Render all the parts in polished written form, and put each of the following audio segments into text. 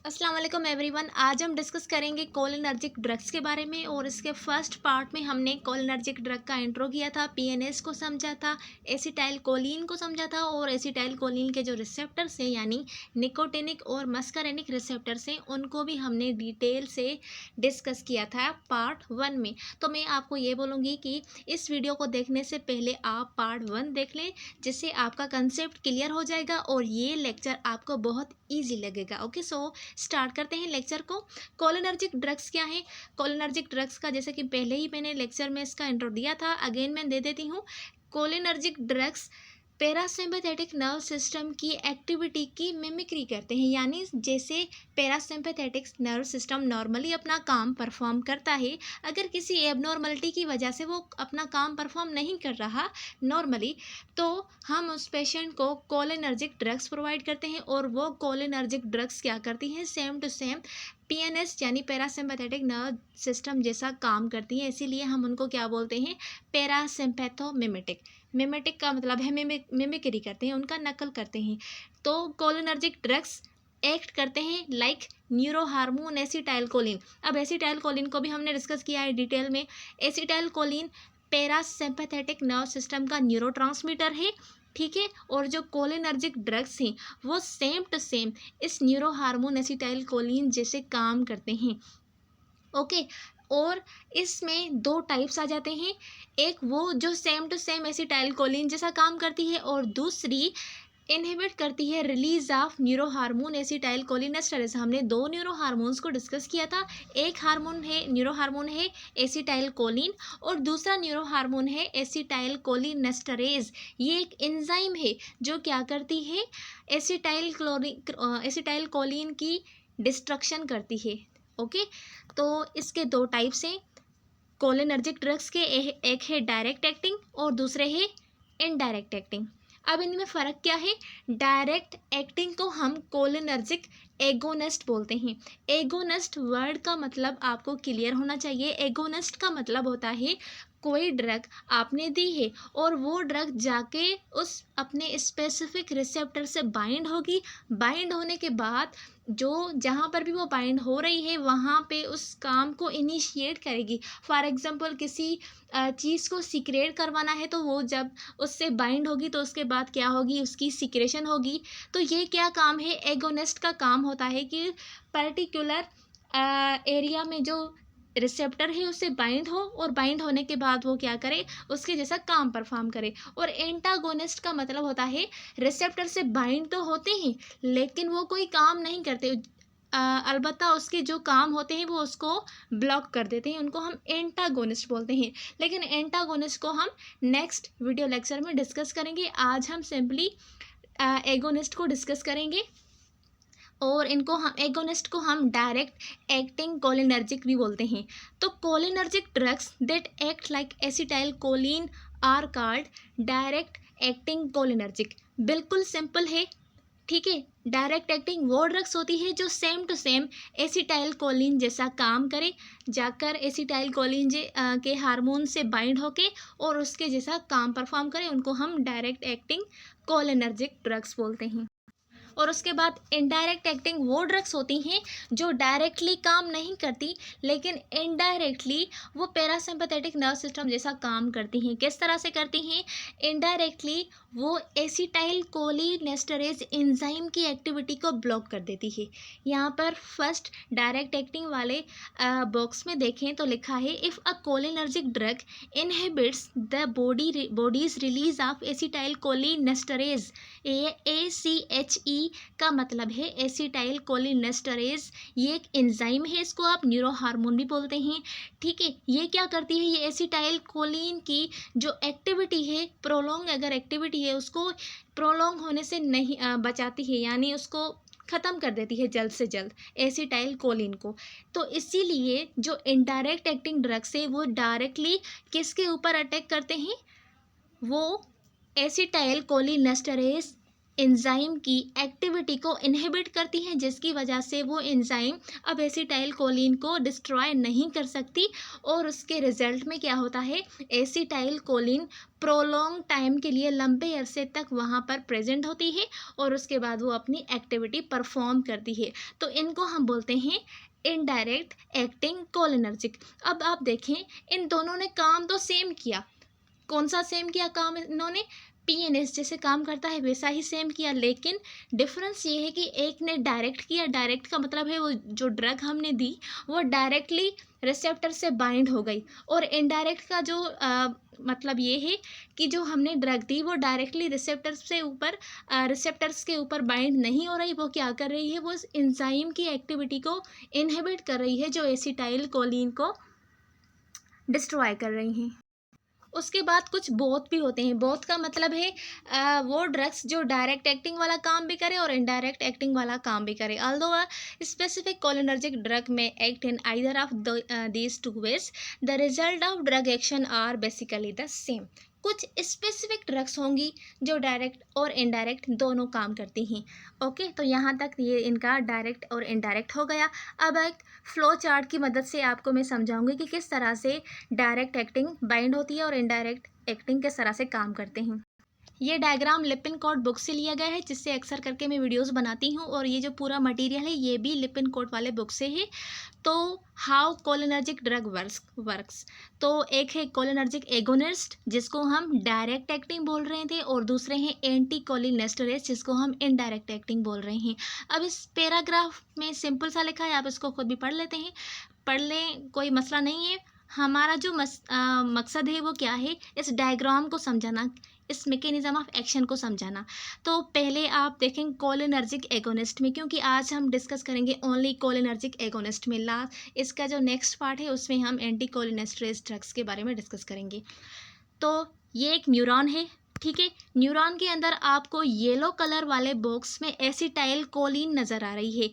अस्सलाम वालेकुम एवरीवन। आज हम डिस्कस करेंगे कोलिनर्जिक ड्रग्स के बारे में। और इसके फर्स्ट पार्ट में हमने कोलिनर्जिक ड्रग का इंट्रो किया था, पीएनएस को समझा था, एसिटाइल कोलिन को समझा था और एसिटाइल कोलिन के जो रिसेप्टर्स हैं यानी निकोटिनिक और मस्कारेनिक रिसेप्टर्स हैं उनको भी हमने डिटेल से डिस्कस किया था पार्ट 1 में। तो मैं आपको ये बोलूँगी कि इस वीडियो को देखने से पहले आप पार्ट 1 देख लें, जिससे आपका कंसेप्ट क्लियर हो जाएगा और ये लेक्चर आपको बहुत ईजी लगेगा। ओके, सो स्टार्ट करते हैं लेक्चर को। कोलिनर्जिक ड्रग्स क्या है? कोलिनर्जिक ड्रग्स का जैसे कि पहले ही मैंने लेक्चर में इसका इंट्रो दिया था, अगेन मैं दे देती हूँ। Cholinergic drugs parasympathetic nerve system की एक्टिविटी की मिमिक्री करते हैं, यानी जैसे पैरासिम्पैथेटिक नर्व सिस्टम नॉर्मली अपना काम परफॉर्म करता है, अगर किसी एबनॉर्मलिटी की वजह से वो अपना काम परफॉर्म नहीं कर रहा नॉर्मली, तो हम उस पेशेंट को कोलिनर्जिक ड्रग्स प्रोवाइड करते हैं। और वो कोलिनर्जिक ड्रग्स क्या करती हैं? सेम टू सेम पीएनएस यानी पैरासिम्पैथेटिक नर्व सिस्टम जैसा काम करती हैं, इसीलिए हम उनको क्या बोलते हैं? पैरासिम्पैथोमिमेटिक। मिमेटिक का मतलब है मिमिक्री करते हैं, उनका नकल करते हैं। तो कोलिनर्जिक ड्रग्स एक्ट करते हैं like neuro hormone acetyl choline. अब एसिटाइल कोलिन को भी हमने डिस्कस किया है डिटेल में। Acetyl choline parasympathetic nerve system का न्यूरोट्रांसमीटर है, ठीक है। और जो कोलिनर्जिक ड्रग्स हैं वो सेम टू सेम इस न्यूरो हार्मोन एसिटाइल कोलिन जैसे काम करते हैं। ओके, और इसमें दो टाइप्स आ जाते हैं। एक वो जो same to same acetylcholine जैसा काम करती है, और दूसरी इनहिबिट करती है release of neurohormone acetylcholinesterase. हमने दो न्यूरो हार्मोन्स को डिस्कस किया था। एक हार्मोन है, न्यूरो हार्मोन है एसिटाइल कोलिन, और दूसरा न्यूरो हार्मोन है एसिटाइल कोलिनेस्टरेज। ये एक एंजाइम है जो क्या करती है? एसिटाइल कोलिन की डिस्ट्रक्शन करती है। ओके, तो इसके दो टाइप्स हैं कोलिनर्जिक ड्रग्स के। एक है डायरेक्ट एक्टिंग और दूसरे है इनडायरेक्ट एक्टिंग। अब इनमें फ़र्क क्या है? डायरेक्ट एक्टिंग को हम कोलिनर्जिक एगोनिस्ट बोलते हैं। एगोनिस्ट वर्ड का मतलब आपको क्लियर होना चाहिए। एगोनिस्ट का मतलब होता है कोई ड्रग आपने दी है और वो ड्रग जाके उस अपने स्पेसिफिक रिसेप्टर से बाइंड होगी। बाइंड होने के बाद जो जहाँ पर भी वो बाइंड हो रही है वहाँ पे उस काम को इनिशिएट करेगी। फॉर एग्जांपल किसी चीज़ को सिक्रेट करवाना है, तो वो जब उससे बाइंड होगी तो उसके बाद क्या होगी? उसकी सिक्रेशन होगी। तो ये क्या काम है? एगोनिस्ट का काम होता है कि पर्टिकुलर एरिया में जो रिसेप्टर है उससे बाइंड हो, और बाइंड होने के बाद वो क्या करे? उसके जैसा काम परफॉर्म करे। और एंटागोनिस्ट का मतलब होता है रिसेप्टर से बाइंड तो होते हैं लेकिन वो कोई काम नहीं करते। अलबत्ता उसके जो काम होते हैं वो उसको ब्लॉक कर देते हैं, उनको हम एंटागोनिस्ट बोलते हैं। लेकिन एंटागोनिस्ट को हम नेक्स्ट वीडियो लेक्चर में डिस्कस करेंगे। आज हम सिंपली एगोनिस्ट को डिस्कस करेंगे। और इनको हम एगोनिस्ट को हम डायरेक्ट एक्टिंग कोलिनर्जिक भी बोलते हैं। तो cholinergic drugs that act like acetylcholine are called direct acting cholinergic. बिल्कुल सिंपल है, ठीक है। डायरेक्ट एक्टिंग वो ड्रग्स होती है जो same to same acetylcholine जैसा काम करे, जाकर एसिटाइल कोलिन के हार्मोन से बाइंड होके और उसके जैसा काम परफॉर्म करे, उनको हम डायरेक्ट एक्टिंग कोलिनर्जिक ड्रग्स बोलते हैं। और उसके बाद इनडायरेक्ट एक्टिंग वो ड्रग्स होती हैं जो डायरेक्टली काम नहीं करती लेकिन इनडायरेक्टली वो पैरासिम्पैथेटिक नर्व सिस्टम जैसा काम करती हैं। किस तरह से करती हैं? इनडायरेक्टली वो एसिटाइल कोलिनेस्टरेज एंजाइम की एक्टिविटी को ब्लॉक कर देती है। यहाँ पर फर्स्ट डायरेक्ट एक्टिंग वाले बॉक्स में देखें तो लिखा है if a cholinergic drug inhibits the body's release of acetylcholinesterase. ACHE का मतलब है एसिटाइल कोलिनेस्टरेज। ये एक एंजाइम है, इसको आप न्यूरो हार्मोन भी बोलते हैं, ठीक है। ये क्या करती है? ये एसिटाइल कोलिन की जो एक्टिविटी है, प्रोलॉन्ग अगर एक्टिविटी है उसको प्रोलॉन्ग होने से नहीं बचाती है, यानी उसको ख़त्म कर देती है जल्द से जल्द एसिटाइल कोलिन को। तो इसीलिए जो इनडायरेक्ट एक्टिंग ड्रग्स है वो डायरेक्टली किसके ऊपर अटैक करते हैं? वो एसिटाइल कोलिनेस्टरेज एंजाइम की एक्टिविटी को इनहिबिट करती हैं, जिसकी वजह से वो एंजाइम अब एसिटाइल कोलिन को डिस्ट्रॉय नहीं कर सकती और उसके रिजल्ट में क्या होता है, एसिटाइल कोलिन प्रोलॉन्ग टाइम के लिए लंबे अरसे तक वहाँ पर प्रेजेंट होती है और उसके बाद वो अपनी एक्टिविटी परफॉर्म करती है। तो इनको हम बोलते हैं इनडायरेक्ट एक्टिंग कोलिनर्जिक। अब आप देखें, इन दोनों ने काम तो सेम किया। कौन सा सेम किया काम इन्होंने, पीएनएस जैसे काम करता है वैसा ही सेम किया, लेकिन डिफरेंस ये है कि एक ने डायरेक्ट किया। डायरेक्ट का मतलब है वो जो ड्रग हमने दी वो डायरेक्टली रिसेप्टर से बाइंड हो गई, और इनडायरेक्ट का जो मतलब ये है कि जो हमने ड्रग दी वो डायरेक्टली रिसेप्टर्स के ऊपर बाइंड नहीं हो रही। वो क्या कर रही है, वो एंजाइम की एक्टिविटी को इनहिबिट कर रही है जो एसिटाइल कोलिन को डिस्ट्रॉय कर रही हैं। उसके बाद कुछ बोथ भी होते हैं। बोथ का मतलब है वो ड्रग्स जो डायरेक्ट एक्टिंग वाला काम भी करे और इनडायरेक्ट एक्टिंग वाला काम भी करे। ऑल्दो स्पेसिफिक कोलिनर्जिक ड्रग में act in either of these two ways, the result of drug action are basically the same. कुछ स्पेसिफिक ड्रग्स होंगी जो डायरेक्ट और इनडायरेक्ट दोनों काम करती हैं। ओके, तो यहाँ तक ये इनका डायरेक्ट और इनडायरेक्ट हो गया। अब एक फ्लो चार्ट की मदद से आपको मैं समझाऊंगी कि किस तरह से डायरेक्ट एक्टिंग बाइंड होती है और इनडायरेक्ट एक्टिंग किस तरह से काम करते हैं। ये डायग्राम लिपिनकोट बुक से लिया गया है, जिससे अक्सर करके मैं वीडियोस बनाती हूँ, और ये जो पूरा मटेरियल है ये भी लिपिनकोट वाले बुक से है। तो हाउ कोलिनर्जिक ड्रग वर्क्स, तो एक है कोलिनर्जिक एगोनिस्ट जिसको हम डायरेक्ट एक्टिंग बोल रहे थे, और दूसरे हैं एंटी कोलिनेस्टरेज जिसको हम इनडायरेक्ट एक्टिंग बोल रहे हैं। अब इस पैराग्राफ में सिंपल सा लिखा है, आप इसको खुद भी पढ़ लेते हैं, पढ़ लें, कोई मसला नहीं है। हमारा जो मकसद है वो क्या है, इस डायग्राम को समझाना, इस मैकेनिज्म ऑफ एक्शन को समझाना। तो पहले आप देखें कोलिनर्जिक एगोनिस्ट में, क्योंकि आज हम डिस्कस करेंगे ओनली कोलिनर्जिक एगोनिस्ट में। इसका जो नेक्स्ट पार्ट है उसमें हम एंटी कोलिनेस्टरेज ड्रग्स के बारे में डिस्कस करेंगे। तो ये एक न्यूरॉन है, ठीक है। न्यूरॉन के अंदर आपको येलो कलर वाले बॉक्स में एसिटाइल कोलिन नज़र आ रही है,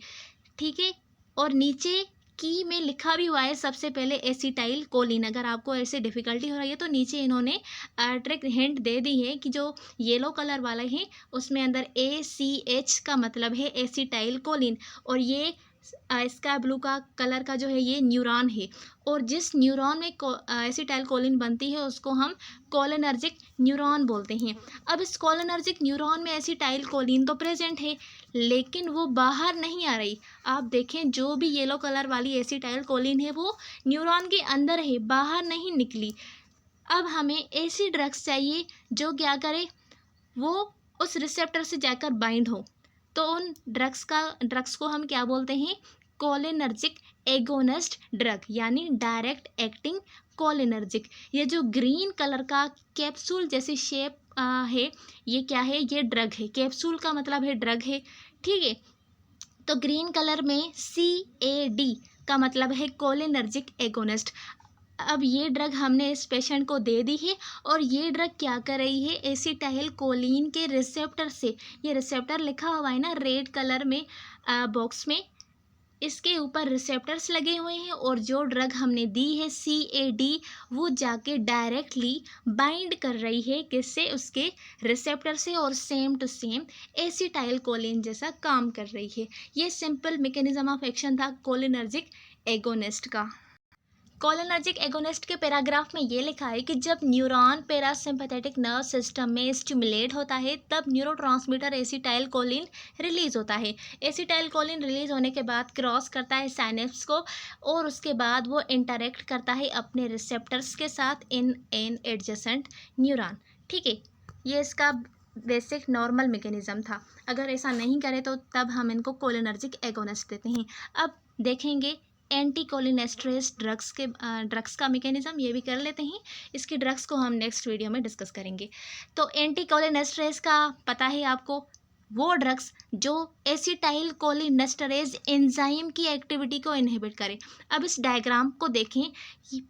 ठीक है, और नीचे की में लिखा भी हुआ है सबसे पहले एसिटाइल कोलिन। अगर आपको ऐसे डिफ़िकल्टी हो रही है तो नीचे इन्होंने ट्रिक हिंट दे दी है कि जो येलो कलर वाला है उसमें अंदर ACH का मतलब है एसिटाइल कोलिन, और ये स्काई ब्लू का कलर का जो है ये न्यूरॉन है, और जिस न्यूरॉन में एसिटाइल कोलिन बनती है उसको हम कोलिनर्जिक न्यूरॉन बोलते हैं। अब इस कोलिनर्जिक न्यूरॉन में एसिटाइल कोलिन तो प्रेजेंट है, लेकिन वो बाहर नहीं आ रही। आप देखें, जो भी येलो कलर वाली एसिटाइल कोलिन है वो न्यूरॉन के अंदर है, बाहर नहीं निकली। अब हमें ऐसी ड्रग्स चाहिए जो क्या करे, वो उस रिसेप्टर से जाकर बाइंड हो। तो उन ड्रग्स को हम क्या बोलते हैं, कोलिनर्जिक एगोनिस्ट ड्रग, यानी डायरेक्ट एक्टिंग कोलिनर्जिक। ये जो ग्रीन कलर का कैप्सूल जैसी शेप है, ये क्या है, ये ड्रग है। कैप्सूल का मतलब है ड्रग है, ठीक है। तो ग्रीन कलर में CAD का मतलब है कोलिनर्जिक एगोनिस्ट। अब ये ड्रग हमने इस पेशेंट को दे दी है, और ये ड्रग क्या कर रही है, एसिटाइल कोलिन के रिसेप्टर से, ये रिसेप्टर लिखा हुआ है ना रेड कलर में बॉक्स में, इसके ऊपर रिसेप्टर्स लगे हुए हैं, और जो ड्रग हमने दी है CAD वो जाके डायरेक्टली बाइंड कर रही है किससे, उसके रिसेप्टर से, और same to same acetylcholine जैसा काम कर रही है। ये सिंपल मैकेनिज्म ऑफ एक्शन था कोलिनर्जिक एगोनिस्ट का। कोलिनर्जिक एगोनिस्ट के पैराग्राफ में ये लिखा है कि जब न्यूरॉन पैरासिम्पैथेटिक नर्व सिस्टम में स्टिमुलेट होता है तब न्यूरोट्रांसमीटर एसिटाइल कोलिन रिलीज होता है। एसिटाइल कोलिन रिलीज होने के बाद क्रॉस करता है साइनेप्स को, और उसके बाद वो इंटरेक्ट करता है अपने रिसेप्टर्स के साथ इन एन एडजेसेंट न्यूरॉन, ठीक है। ये इसका बेसिक नॉर्मल मैकेनिज्म था। अगर ऐसा नहीं करे तो तब हम इनको कोलिनर्जिक एगोनिस्ट देते हैं। अब देखेंगे एंटी कोलिनेस्टरेज ड्रग्स का मैकेनिज्म, ये भी कर लेते हैं। इसकी ड्रग्स को हम नेक्स्ट वीडियो में डिस्कस करेंगे। तो एंटी कोलिनेस्टरेज का पता है आपको, वो ड्रग्स जो एसिटाइल कोलिनेस्टरेज एंजाइम की एक्टिविटी को इनहिबिट करे। अब इस डायग्राम को देखें,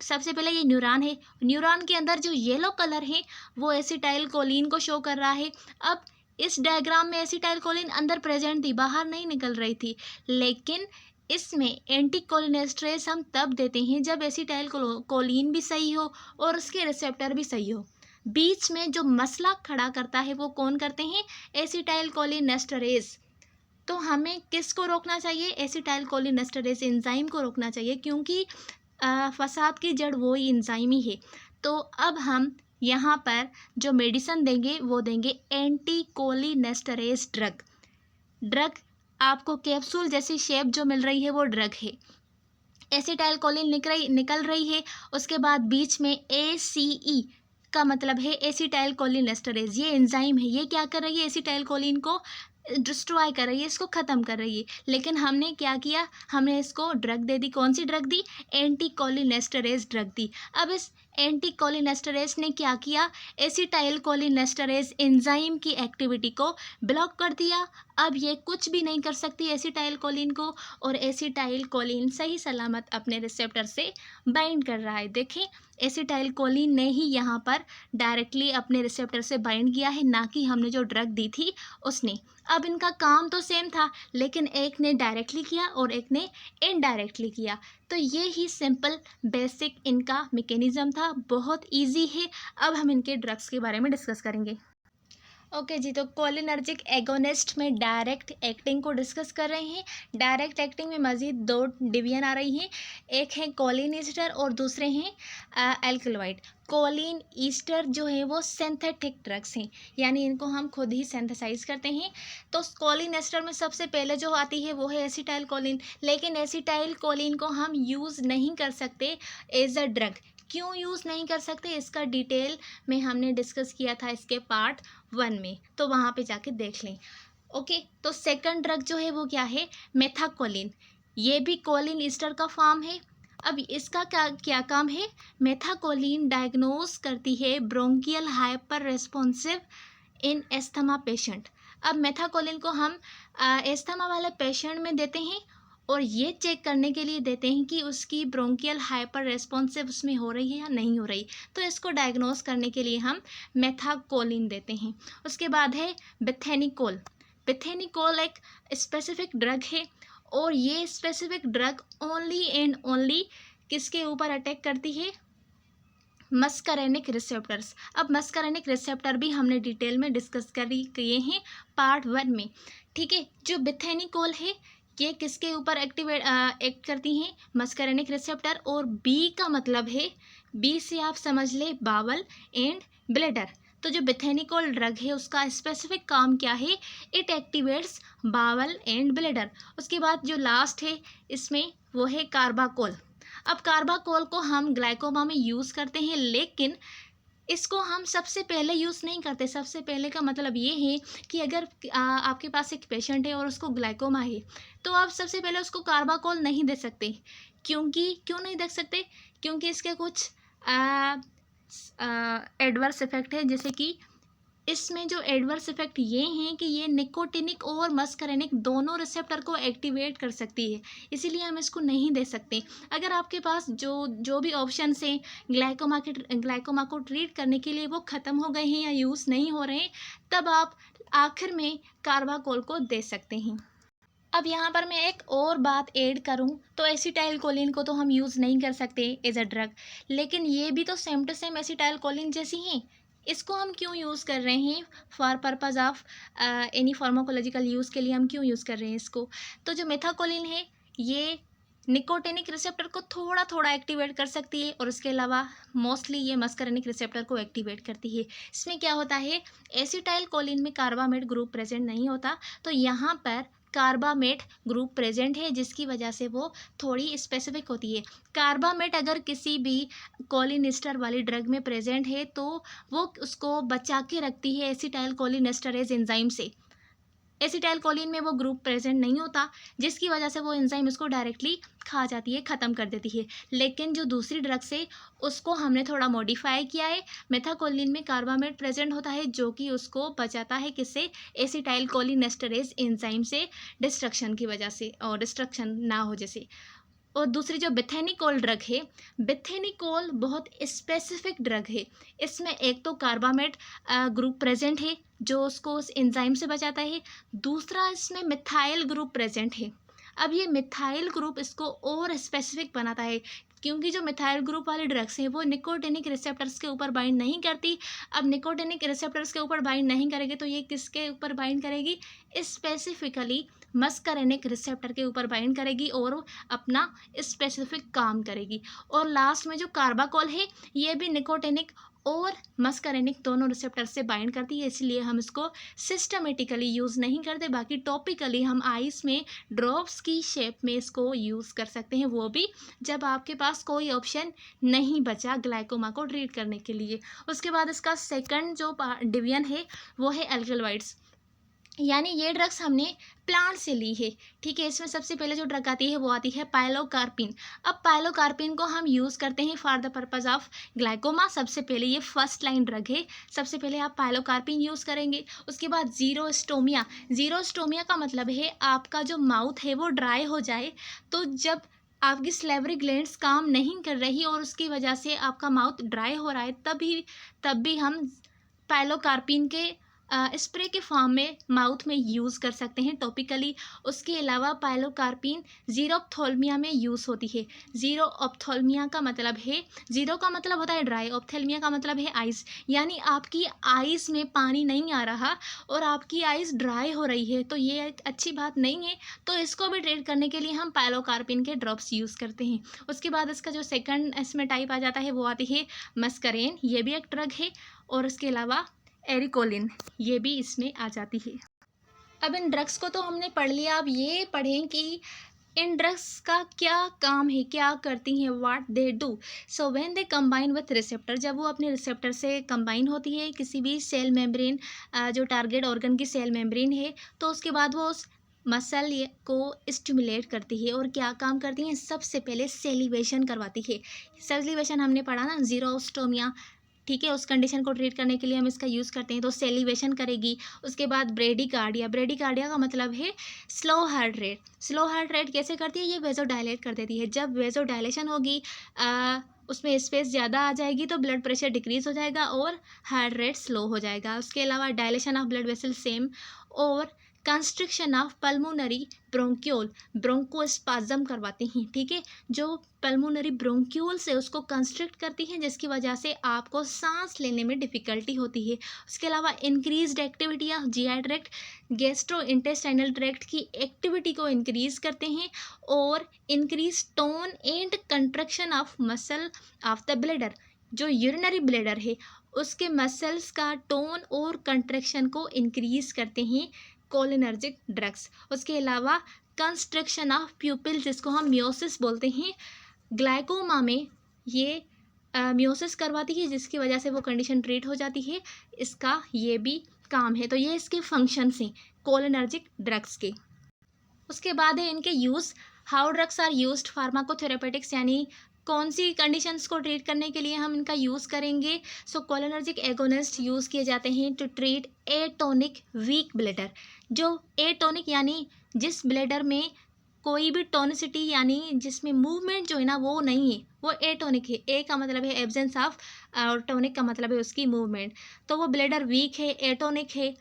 सबसे पहले ये न्यूरॉन है, न्यूरॉन के अंदर जो येलो कलर है वो एसिटाइल कोलिन को शो कर रहा है। अब इस डायग्राम में एसिटाइल कोलिन अंदर प्रेजेंट थी, बाहर नहीं निकल रही थी, लेकिन इसमें एंटी कोलिनेस्टरेज हम तब देते हैं जब एसिटाइल कोलिन भी सही हो और उसके रिसेप्टर भी सही हो। बीच में जो मसला खड़ा करता है वो कौन करते हैं, एसिटाइल कोलिनेस्टरेज। तो हमें किसको रोकना चाहिए, एसिटाइल कोलिनेस्टरेज एंजाइम को रोकना चाहिए, क्योंकि फसाद की जड़ वही एंजाइम ही है। तो अब हम यहाँ पर जो मेडिसिन देंगे वो देंगे एंटी कोलिनेस्टरेज ड्रग आपको कैप्सूल जैसी शेप जो मिल रही है वो ड्रग है। एसिटाइल कोलिन निकल रही है, उसके बाद बीच में ACE का मतलब है एसिटाइल कोलिनेस्टरेज, ये एंजाइम है, ये क्या कर रही है, एसिटाइल कोलिन को डिस्ट्रॉय कर रही है, इसको ख़त्म कर रही है। लेकिन हमने क्या किया, हमने इसको ड्रग दे दी, कौन सी ड्रग दी, एंटी कोलिनेस्टरेज ड्रग दी। अब इस एंटी कोलिनेस्टरेज ने क्या किया, एसिटाइल कोलिनेस्टरेज एंजाइम की एक्टिविटी को ब्लॉक कर दिया। अब ये कुछ भी नहीं कर सकती एसिटाइल कोलिन को, और एसिटाइल कोलिन सही सलामत अपने रिसेप्टर से बाइंड कर रहा है। देखें, एसिटाइल कोलिन ने ही यहाँ पर डायरेक्टली अपने रिसेप्टर से बाइंड किया है, ना कि हमने जो ड्रग दी थी उसने। अब इनका काम तो सेम था, लेकिन एक ने डायरेक्टली किया और एक ने इनडायरेक्टली किया। तो ये ही सिंपल बेसिक इनका मैकेनिज्म था, बहुत इजी है। अब हम इनके ड्रग्स के बारे में डिस्कस करेंगे। ओके जी, तो कोलिनर्जिक एगोनिस्ट में डायरेक्ट एक्टिंग को डिस्कस कर रहे हैं। डायरेक्ट एक्टिंग में मज़ीद दो डिवीजन आ रही हैं, एक है कोलिन ईस्टर और दूसरे हैं एल्कलॉइड। कोलिन ईस्टर जो है वो सिंथेटिक ड्रग्स हैं, यानी इनको हम खुद ही सिंथेसाइज करते हैं। तो कोलिन ईस्टर में सबसे पहले जो आती है वो है एसिटाइल कोलिन, लेकिन एसिटाइल कोलिन को हम यूज़ नहीं कर सकते एज अ ड्रग। क्यों यूज़ नहीं कर सकते, इसका डिटेल में हमने डिस्कस किया था इसके पार्ट 1 में, तो वहाँ पे जाके देख लें। ओके, तो सेकंड ड्रग जो है वो क्या है, मेथाकोलिन। ये भी कोलिन ईस्टर का फॉर्म है। अब इसका क्या काम है, मेथाकोलिन डायग्नोज करती है ब्रोंकियल हाइपर रेस्पॉन्सिव इन एस्थमा पेशेंट। अब मेथाकोलिन को हम एस्थमा वाले पेशेंट में देते हैं, और ये चेक करने के लिए देते हैं कि उसकी ब्रोंकियल हाइपर रेस्पॉन्सिव उसमें हो रही है या नहीं हो रही। तो इसको डायग्नोस करने के लिए हम मेथाकोलिन देते हैं। उसके बाद है बेथेनिकोल। बेथेनिकोल एक स्पेसिफिक ड्रग है, और ये specific drug only and only किसके ऊपर अटैक करती है, मस्करेनिक रिसेप्टर्स। अब मस्करेनिक रिसेप्टर भी हमने डिटेल में डिस्कस किए हैं पार्ट 1 में। ठीक है, जो बेथेनिकोल है ये किसके ऊपर एक्ट करती हैं, मस्करेनिक रिसेप्टर, और बी का मतलब है, बी से आप समझ ले बावल एंड ब्लैडर। तो जो बेथेनिकोल ड्रग है उसका स्पेसिफिक काम क्या है, it activates bowel and bladder. उसके बाद जो लास्ट है इसमें वो है कार्बाकोल। अब कार्बाकोल को हम ग्लाइकोमा में यूज़ करते हैं, लेकिन इसको हम सबसे पहले यूज़ नहीं करते। सबसे पहले का मतलब ये है कि अगर आपके पास एक पेशेंट है और उसको ग्लाइकोमा है, तो आप सबसे पहले उसको कार्बाकोल नहीं दे सकते। क्यों नहीं दे सकते, क्योंकि इसके कुछ एडवर्स इफ़ेक्ट है, जैसे कि इसमें जो एडवर्स इफेक्ट ये हैं कि ये निकोटिनिक और मस्करेनिक दोनों रिसेप्टर को एक्टिवेट कर सकती है, इसीलिए हम इसको नहीं दे सकते। अगर आपके पास जो भी ऑप्शन हैं ग्लाइकोमा को ट्रीट करने के लिए वो ख़त्म हो गए हैं या यूज़ नहीं हो रहे हैं, तब आप आखिर में कार्बाकोल को दे सकते हैं। अब यहाँ पर मैं एक और बात ऐड करूँ तो एसिटाइल कोलिन को तो हम यूज़ नहीं कर सकते एज अ ड्रग, लेकिन ये भी तो same to same acetylcholine जैसी हैं। इसको हम क्यों यूज़ कर रहे हैं, for purpose of any pharmacological use के लिए हम क्यों यूज़ कर रहे हैं इसको। तो जो मेथाकोलिन है ये निकोटिनिक रिसेप्टर को थोड़ा थोड़ा एक्टिवेट कर सकती है, और उसके अलावा मोस्टली ये मस्करेनिक रिसेप्टर को एक्टिवेट करती है। इसमें क्या होता है, एसिटाइल कोलिन में कार्बामेट ग्रुप प्रेजेंट नहीं होता, तो यहाँ पर कार्बामेट ग्रुप प्रेजेंट है, जिसकी वजह से वो थोड़ी स्पेसिफिक होती है। कार्बामेट अगर किसी भी कोलिनेस्टर वाली ड्रग में प्रेजेंट है तो वो उसको बचा के रखती है एसिटाइल कोलिनेस्टरेज एंजाइम से। एसिटाइल कोलिन में वो ग्रुप प्रेजेंट नहीं होता, जिसकी वजह से वो एंजाइम इसको डायरेक्टली खा जाती है, ख़त्म कर देती है। लेकिन जो दूसरी ड्रग्स है उसको हमने थोड़ा मॉडिफाई किया है। मेथाकोलिन में कार्बामेट प्रेजेंट होता है, जो कि उसको बचाता है किससे, एसिटाइल कोलिनेस्टरेज एंजाइम से, डिस्ट्रक्शन की वजह से, और डिस्ट्रक्शन ना हो जैसे। और दूसरी जो बेथेनिकोल ड्रग है, बेथेनिकोल बहुत स्पेसिफिक ड्रग है। इसमें एक तो कार्बामेट ग्रुप प्रेजेंट है जो उसको उस एंजाइम से बचाता है, दूसरा इसमें मिथाइल ग्रुप प्रेजेंट है। अब ये मिथाइल ग्रुप इसको और स्पेसिफिक बनाता है, क्योंकि जो मिथाइल ग्रुप वाली ड्रग्स हैं वो निकोटिनिक रिसेप्टर्स के ऊपर बाइंड नहीं करती। अब निकोटिनिक रिसेप्टर्स के ऊपर बाइंड नहीं करेगी तो ये किसके ऊपर बाइंड करेगी, स्पेसिफिकली मस्करेनिक रिसेप्टर के ऊपर बाइंड करेगी और अपना स्पेसिफिक काम करेगी। और लास्ट में जो कार्बाकोल है ये भी निकोटिनिक और मस्करेनिक दोनों रिसेप्टर से बाइंड करती है, इसलिए हम इसको सिस्टमेटिकली यूज़ नहीं करते। बाकी टॉपिकली हम आइस में ड्रॉप्स की शेप में इसको यूज़ कर सकते हैं, वो भी जब आपके पास कोई ऑप्शन नहीं बचा ग्लाइकोमा को ट्रीट करने के लिए। उसके बाद इसका सेकंड जो डिवीजन है वो है एल्कलॉइड्स, यानी ये ड्रग्स हमने प्लांट से ली है। ठीक है, इसमें सबसे पहले जो ड्रग आती है वो आती है पाइलोकार्पिन। अब पाइलोकार्पिन को हम यूज़ करते हैं for the purpose of glaucoma. सबसे पहले ये फर्स्ट लाइन ड्रग है, सबसे पहले आप पाइलोकार्पिन यूज़ करेंगे। उसके बाद जीरोस्टोमिया, जीरोस्टोमिया का मतलब है आपका जो माउथ है वो ड्राई हो जाए, तो जब आपकी स्लेवरी ग्लैंड्स काम नहीं कर रही और उसकी वजह से आपका माउथ ड्राई हो रहा है तब भी हम पाइलोकार्पिन के स्प्रे के फॉर्म में माउथ में यूज़ कर सकते हैं टॉपिकली। उसके अलावा पाइलोकार्पिन जीरोप्थोल्मिया में यूज़ होती है। जीरो ऑप्थोल्मिया का मतलब है, जीरो का मतलब होता है ड्राई, ऑप्थेल्मिया का मतलब है आइस, यानी आपकी आइस में पानी नहीं आ रहा और आपकी आइस ड्राई हो रही है, तो ये एक अच्छी बात नहीं है। तो इसको भी ट्रीट करने के लिए हम पाइलोकार्पिन के ड्रॉप्स यूज़ करते हैं। उसके बाद इसका जो सेकंड इसमें टाइप आ जाता है वो आती है मस्करेन, ये भी एक ड्रग है। और उसके अलावा एरिकोलिन, ये भी इसमें आ जाती है। अब इन ड्रग्स को तो हमने पढ़ लिया, अब ये पढ़ें कि इन ड्रग्स का क्या काम है, क्या करती हैं, what they do. So when they combine with receptor, जब वो अपने रिसेप्टर से कंबाइन होती है किसी भी सेल मेम्ब्रेन, जो टारगेट ऑर्गन की सेल मेम्ब्रेन है, तो उसके बाद वो उस मसल को स्टिमुलेट करती है। और क्या काम करती हैं, सबसे पहले सेलिवेशन करवाती है। सेलिवेशन हमने पढ़ा ना, जीरोस्टोमिया, ठीक है, उस कंडीशन को ट्रीट करने के लिए हम इसका यूज़ करते हैं, तो सेलिवेशन करेगी। उसके बाद ब्रेडिकार्डिया, ब्रेडिकार्डिया का मतलब है slow heart rate. Slow heart rate कैसे करती है, ये वेजोडायलेट कर देती है। जब वेजोडायलेशन होगी उसमें स्पेस ज़्यादा आ जाएगी तो ब्लड प्रेशर डिक्रीज़ हो जाएगा और हार्ट रेट स्लो हो जाएगा। उसके अलावा dilation of blood vessels, और constriction of pulmonary bronchiole, bronchospasm करवाती हैं। ठीक है, जो पल्मोनरी ब्रोंक्यूल से उसको कंस्ट्रिक्ट करती हैं, जिसकी वजह से आपको सांस लेने में डिफ़िकल्टी होती है। उसके अलावा increased activity of GI tract, gastro intestinal tract की एक्टिविटी को इंक्रीज़ करते हैं, और increase tone and construction of muscle of the bladder, जो यूरिनरी ब्लैडर है उसके मसल्स का टोन और कंट्रैक्शन को इंक्रीज़ करते हैं कोलिनर्जिक ड्रग्स। उसके अलावा कंस्ट्रक्शन ऑफ प्यूपिल, जिसको हम मियोसिस बोलते हैं, ग्लाइकोमा में ये मियोसिस करवाती है, जिसकी वजह से वो कंडीशन ट्रीट हो जाती है। इसका ये भी काम है। तो ये इसके फंक्शंस हैं कोलिनर्जिक ड्रग्स के। उसके बाद है इनके uses. How drugs are used pharmacotherapeutics, यानी कौन सी कंडीशंस को ट्रीट करने के लिए हम इनका यूज़ करेंगे। सो कोलिनर्जिक एगोनिस्ट यूज़ किए जाते हैं to treat atonic weak bladder. जो एटोनिक यानी जिस ब्लैडर में कोई भी टोनिसिटी यानी जिसमें मूवमेंट जो है ना वो नहीं है, वो एटोनिक है। ए का मतलब है एब्सेंस ऑफ और टोनिक का मतलब है उसकी मूवमेंट, तो वो ब्लैडर वीक है, एटोनिक है।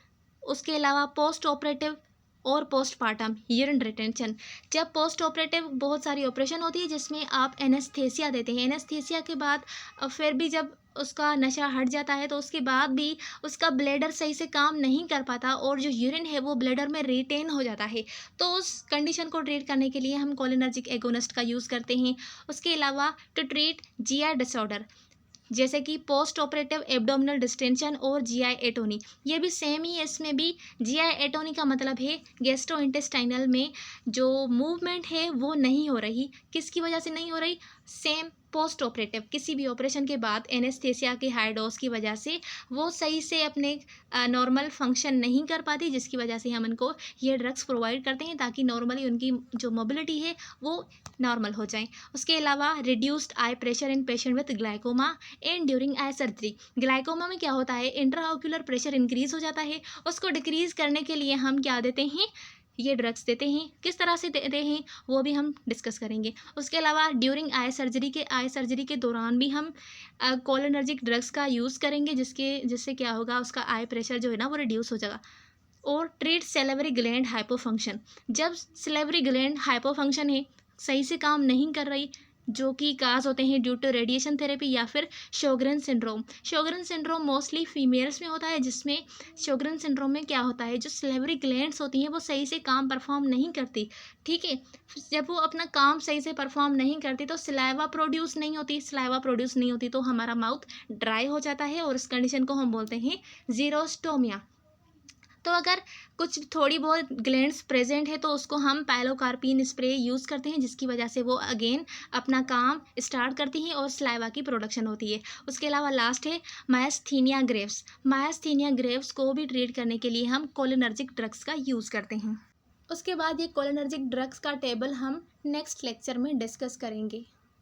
उसके अलावा पोस्ट ऑपरेटिव और पोस्टपार्टम यूरिन रिटेंशन, जब पोस्ट ऑपरेटिव बहुत सारी ऑपरेशन होती है जिसमें आप एनेस्थेसिया देते हैं, एनेस्थेसिया के बाद फिर भी जब उसका नशा हट जाता है तो उसके बाद भी उसका ब्लैडर सही से काम नहीं कर पाता और जो यूरिन है वो ब्लैडर में रिटेन हो जाता है, तो उस कंडीशन को ट्रीट करने के लिए हम कोलिनर्जिक एगोनिस्ट का यूज़ करते हैं। उसके अलावा टू ट्रीट जीआई डिसऑर्डर, जैसे कि पोस्ट ऑपरेटिव एब्डोमिनल डिस्टेंशन और जीआई एटोनी, ये भी सेम ही है। इसमें भी जीआई एटोनी का मतलब है गैस्ट्रोइंटेस्टाइनल में जो मूवमेंट है वो नहीं हो रही। किसकी वजह से नहीं हो रही, सेम पोस्ट ऑपरेटिव, किसी भी ऑपरेशन के बाद एनेस्थेसिया के हाई डोज की वजह से वो सही से अपने नॉर्मल फंक्शन नहीं कर पाती, जिसकी वजह से हम उनको ये ड्रग्स प्रोवाइड करते हैं ताकि नॉर्मली उनकी जो मोबिलिटी है वो नॉर्मल हो जाए। उसके अलावा reduced I pressure in patient with glaucoma and during eye surgery. Glaucoma में क्या होता है, इंट्राऑक्यूलर प्रेशर इंक्रीज़ हो जाता है, उसको डिक्रीज़ करने के लिए हम क्या देते हैं, ये ड्रग्स देते हैं। किस तरह से देते हैं वो भी हम डिस्कस करेंगे। उसके अलावा ड्यूरिंग आई सर्जरी के दौरान भी हम कोलिनर्जिक ड्रग्स का यूज़ करेंगे, जिससे क्या होगा, उसका आई प्रेशर जो है ना वो रिड्यूस हो जाएगा। और ट्रीट सेलेवरी ग्लैंड हाइपोफंक्शन, जब सेलेवरी ग्लैंड हाइपोफंक्शन है, सही से काम नहीं कर रही, जो कि काज होते हैं ड्यू टू रेडिएशन थेरेपी या फिर शोगरन सिंड्रोम। शोगरन सिंड्रोम मोस्टली फीमेल्स में होता है, जिसमें शोगरन सिंड्रोम में क्या होता है, जो सलेवरी ग्लैंड्स होती हैं वो सही से काम परफॉर्म नहीं करती, ठीक है। जब वो अपना काम सही से परफॉर्म नहीं करती तो सलाइवा प्रोड्यूस नहीं होती, सलाइवा प्रोड्यूस नहीं होती तो हमारा माउथ ड्राई हो जाता है और इस कंडीशन को हम बोलते हैं जीरोस्टोमिया। तो अगर कुछ थोड़ी बहुत ग्लैंड्स प्रेजेंट है तो उसको हम पायलोकार्पिन स्प्रे यूज़ करते हैं, जिसकी वजह से वो अगेन अपना काम स्टार्ट करती हैं और सलाइवा की प्रोडक्शन होती है। उसके अलावा लास्ट है मायस्थीनिया ग्रेव्स। मायस्थीनिया ग्रेव्स को भी ट्रीट करने के लिए हम कोलिनर्जिक ड्रग्स का यूज़ करते हैं। उसके बाद ये कोलिनर्जिक ड्रग्स का टेबल हम नेक्स्ट लेक्चर में डिस्कस करेंगे।